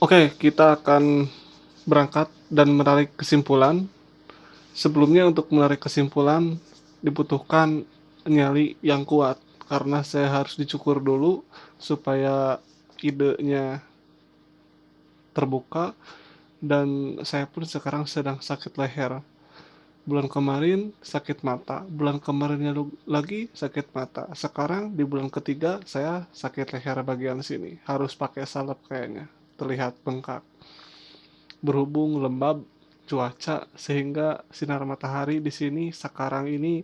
Oke, kita akan berangkat dan menarik kesimpulan. Sebelumnya untuk menarik kesimpulan dibutuhkan nyali yang kuat, karena saya harus dicukur dulu supaya idenya terbuka dan saya pun sekarang sedang sakit leher. Bulan kemarin sakit mata, bulan kemarinnya lagi sakit mata. Sekarang di bulan ketiga saya sakit leher bagian sini, harus pakai salep kayaknya, terlihat bengkak. Berhubung lembab cuaca sehingga sinar matahari di sini sekarang ini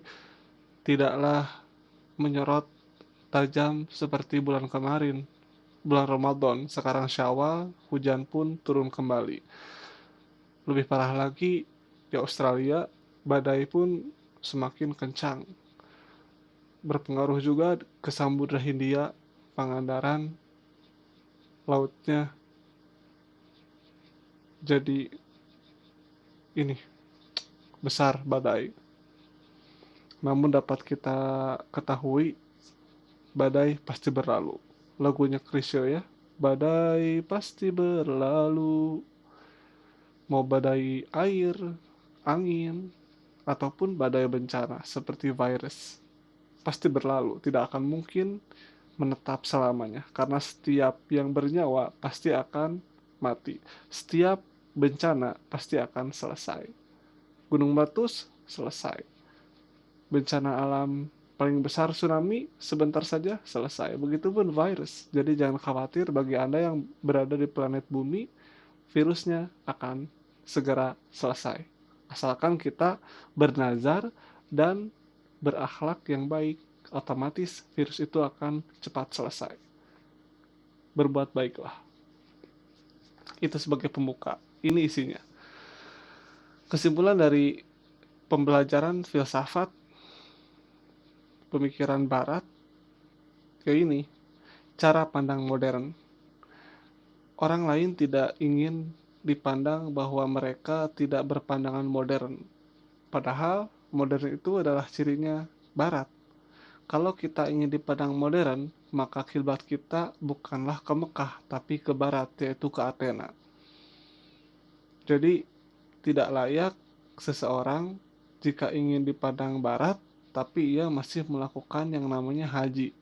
tidaklah menyorot tajam seperti bulan kemarin, bulan Ramadan. Sekarang Syawal, hujan pun turun kembali. Lebih parah lagi di Australia, badai pun semakin kencang. Berpengaruh juga ke Samudra Hindia, Pangandaran, lautnya jadi ini besar badai. Namun dapat kita ketahui badai pasti berlalu. Lagunya Chrisye ya. Badai pasti berlalu. Mau badai air, angin, ataupun badai bencana seperti virus. Pasti berlalu, tidak akan mungkin menetap selamanya. Karena setiap yang bernyawa pasti akan mati. Setiap bencana pasti akan selesai. Gunung meletus, selesai. Bencana alam paling besar tsunami sebentar saja selesai. Begitupun virus. Jadi jangan khawatir bagi Anda yang berada di planet bumi, virusnya akan segera selesai. Asalkan kita bernazar dan berakhlak yang baik, otomatis virus itu akan cepat selesai. Berbuat baiklah. Itu sebagai pembuka. Ini isinya. Kesimpulan dari pembelajaran filsafat pemikiran barat kayak ini. Cara pandang modern. Orang lain tidak ingin dipandang bahwa mereka tidak berpandangan modern. Padahal modern itu adalah cirinya barat. Kalau kita ingin dipandang modern, maka kiblat kita bukanlah ke Mekah, tapi ke barat, yaitu ke Athena. Jadi tidak layak seseorang jika ingin dipandang barat, tapi ia masih melakukan yang namanya haji,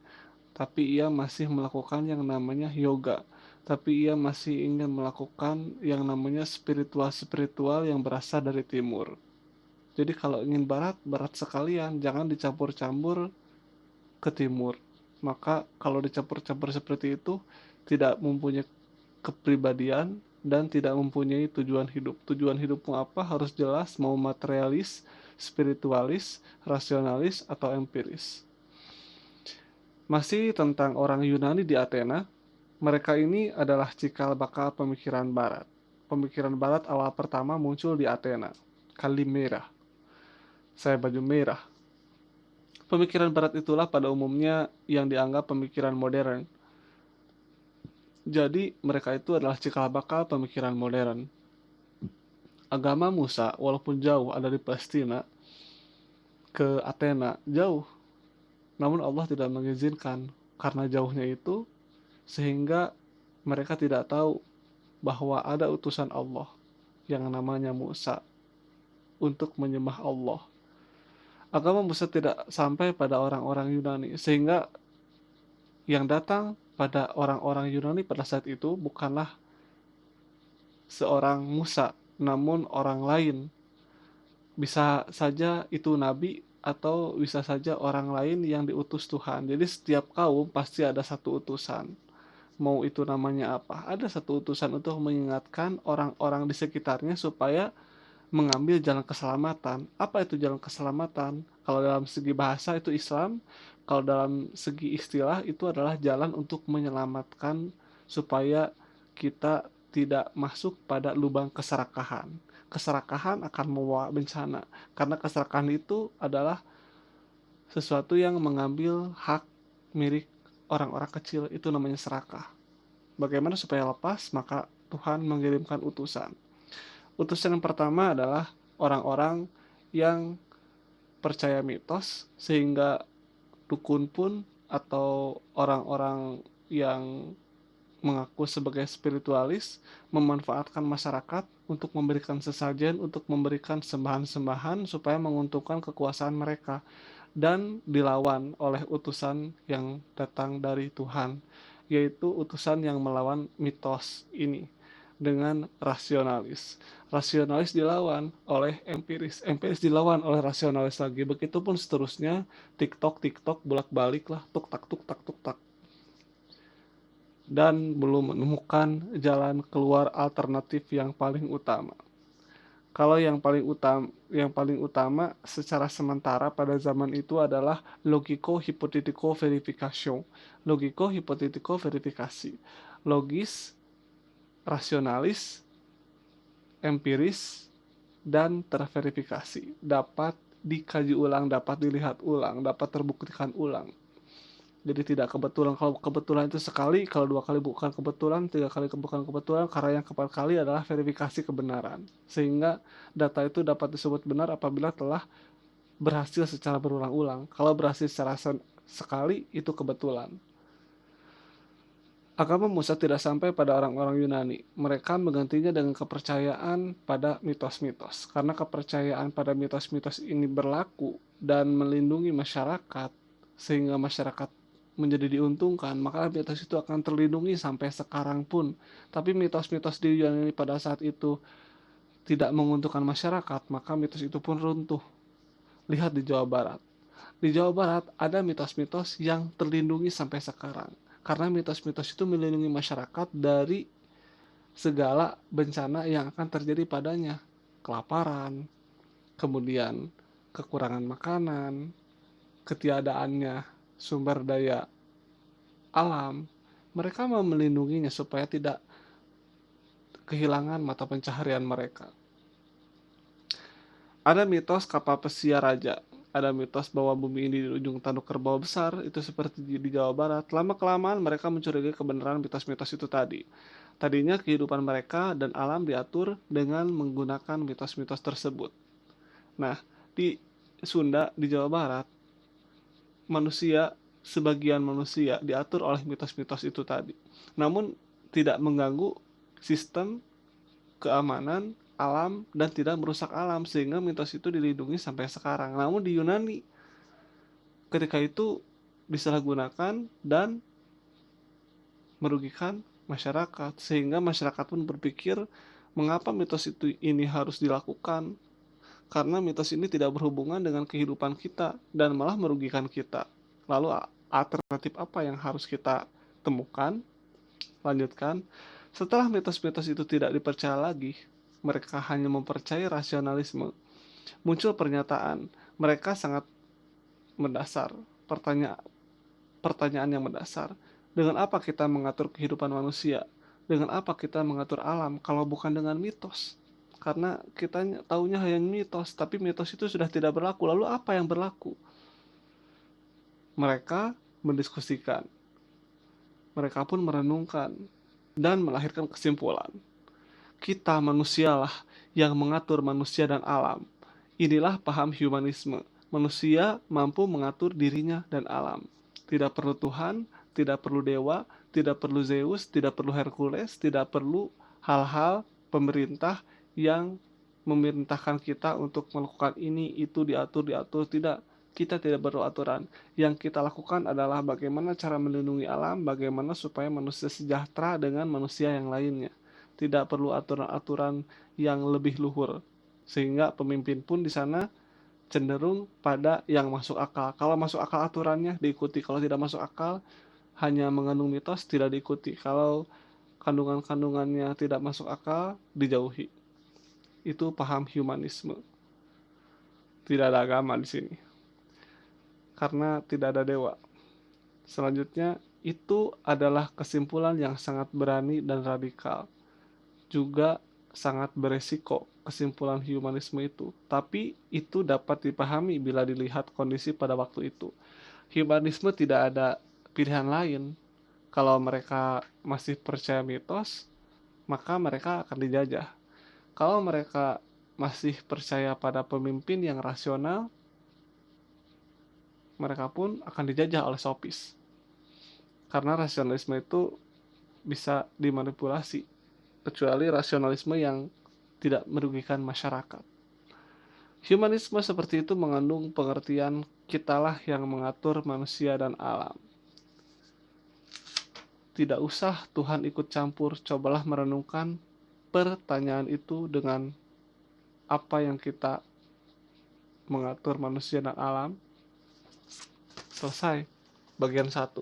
tapi ia masih melakukan yang namanya yoga, tapi ia masih ingin melakukan yang namanya spiritual-spiritual yang berasal dari timur. Jadi kalau ingin barat, barat sekalian, jangan dicampur-campur ke timur. Maka kalau dicampur-campur seperti itu, tidak mempunyai kepribadian dan tidak mempunyai tujuan hidup. Tujuan hidupmu apa harus jelas, mau materialis, spiritualis, rasionalis, atau empiris. Masih tentang orang Yunani di Athena, mereka ini adalah cikal bakal pemikiran barat. Pemikiran barat awal pertama muncul di Athena, Kalimera. Saya baju merah. Pemikiran barat itulah pada umumnya yang dianggap pemikiran modern. Jadi mereka itu adalah cikal bakal pemikiran modern. Agama Musa walaupun jauh ada di Palestina, ke Athena jauh, namun Allah tidak mengizinkan karena jauhnya itu, sehingga mereka tidak tahu bahwa ada utusan Allah yang namanya Musa untuk menyembah Allah. Agama Musa tidak sampai pada orang-orang Yunani, sehingga yang datang pada orang-orang Yunani pada saat itu bukanlah seorang Musa, namun orang lain. Bisa saja itu nabi atau bisa saja orang lain yang diutus Tuhan. Jadi setiap kaum pasti ada satu utusan. Mau itu namanya apa? Ada satu utusan untuk mengingatkan orang-orang di sekitarnya supaya mengambil jalan keselamatan. Apa itu jalan keselamatan? Kalau dalam segi bahasa itu Islam, kalau dalam segi istilah itu adalah jalan untuk menyelamatkan supaya kita tidak masuk pada lubang keserakahan. Keserakahan akan membawa bencana, karena keserakahan itu adalah sesuatu yang mengambil hak milik orang-orang kecil, itu namanya serakah. Bagaimana supaya lepas? Maka Tuhan mengirimkan utusan. Utusan yang pertama adalah orang-orang yang percaya mitos, sehingga dukun pun atau orang-orang yang mengaku sebagai spiritualis, memanfaatkan masyarakat untuk memberikan sesajen, untuk memberikan sembahan-sembahan supaya menguntungkan kekuasaan mereka, dan dilawan oleh utusan yang datang dari Tuhan, yaitu utusan yang melawan mitos ini dengan rasionalis. Rasionalis dilawan oleh empiris, empiris dilawan oleh rasionalis lagi. Begitupun seterusnya, TikTok bolak-balik lah, tuk tak tuk tak, dan belum menemukan jalan keluar alternatif yang paling utama. Kalau yang paling utama secara sementara pada zaman itu adalah logiko-hipotetico verification. Logiko-hipotetico verifikasi. Logis, rasionalis, empiris, dan terverifikasi. Dapat dikaji ulang, dapat dilihat ulang, dapat terbuktikan ulang. Jadi tidak kebetulan. Kalau kebetulan itu sekali, kalau dua kali bukan kebetulan, tiga kali bukan kebetulan, karena yang keempat kali adalah verifikasi kebenaran. Sehingga data itu dapat disebut benar apabila telah berhasil secara berulang-ulang. Kalau berhasil secara sekali, itu kebetulan. Agama Musa tidak sampai pada orang-orang Yunani. Mereka menggantinya dengan kepercayaan pada mitos-mitos. Karena kepercayaan pada mitos-mitos ini berlaku dan melindungi masyarakat, sehingga masyarakat menjadi diuntungkan, maka mitos itu akan terlindungi sampai sekarang pun. Tapi mitos-mitos di Yunani pada saat itu tidak menguntungkan masyarakat, maka mitos itu pun runtuh. Lihat di Jawa Barat. Di Jawa Barat ada mitos-mitos yang terlindungi sampai sekarang. Karena mitos-mitos itu melindungi masyarakat dari segala bencana yang akan terjadi padanya. Kelaparan, kemudian kekurangan makanan, ketiadaannya sumber daya alam. Mereka mau melindunginya supaya tidak kehilangan mata pencaharian mereka. Ada mitos kapal pesiar raja. Ada mitos bahwa bumi ini di ujung tanduk kerbau besar, itu seperti di Jawa Barat. Lama-kelamaan mereka mencurigai kebenaran mitos-mitos itu tadi. Tadinya kehidupan mereka dan alam diatur dengan menggunakan mitos-mitos tersebut. Nah, di Sunda, di Jawa Barat, sebagian manusia diatur oleh mitos-mitos itu tadi. Namun tidak mengganggu sistem keamanan alam dan tidak merusak alam, sehingga mitos itu dilindungi sampai sekarang. Namun di Yunani ketika itu disalahgunakan dan merugikan masyarakat, sehingga masyarakat pun berpikir mengapa mitos ini harus dilakukan, karena mitos ini tidak berhubungan dengan kehidupan kita dan malah merugikan kita. Lalu alternatif apa yang harus kita temukan? Lanjutkan. Setelah mitos-mitos itu tidak dipercaya lagi, mereka hanya mempercayai rasionalisme. Muncul pernyataan, mereka sangat mendasar. Pertanyaan yang mendasar. Dengan apa kita mengatur kehidupan manusia? Dengan apa kita mengatur alam kalau bukan dengan mitos? Karena kita taunya hanya mitos, tapi mitos itu sudah tidak berlaku. Lalu apa yang berlaku? Mereka mendiskusikan. Mereka pun merenungkan dan melahirkan kesimpulan. Kita manusialah yang mengatur manusia dan alam. Inilah paham humanisme. Manusia mampu mengatur dirinya dan alam. Tidak perlu Tuhan, tidak perlu dewa, tidak perlu Zeus, tidak perlu Hercules, tidak perlu hal-hal pemerintah yang memerintahkan kita untuk melakukan ini, itu, diatur, tidak. Kita tidak perlu aturan. Yang kita lakukan adalah bagaimana cara melindungi alam, bagaimana supaya manusia sejahtera dengan manusia yang lainnya. Tidak perlu aturan-aturan yang lebih luhur. Sehingga pemimpin pun di sana cenderung pada yang masuk akal. Kalau masuk akal aturannya diikuti, kalau tidak masuk akal hanya mengandung mitos tidak diikuti. Kalau kandungan-kandungannya tidak masuk akal dijauhi. Itu paham humanisme. Tidak ada agama di sini. Karena tidak ada dewa. Selanjutnya, itu adalah kesimpulan yang sangat berani dan radikal. Juga sangat beresiko kesimpulan humanisme itu. Tapi itu dapat dipahami bila dilihat kondisi pada waktu itu. Humanisme tidak ada pilihan lain. Kalau mereka masih percaya mitos, maka mereka akan dijajah. Kalau mereka masih percaya pada pemimpin yang rasional, mereka pun akan dijajah oleh sofis. Karena rasionalisme itu bisa dimanipulasi, kecuali rasionalisme yang tidak merugikan masyarakat. Humanisme seperti itu mengandung pengertian kitalah yang mengatur manusia dan alam. Tidak usah Tuhan ikut campur, cobalah merenungkan pertanyaan itu dengan apa yang kita mengatur manusia dan alam. Selesai bagian 1.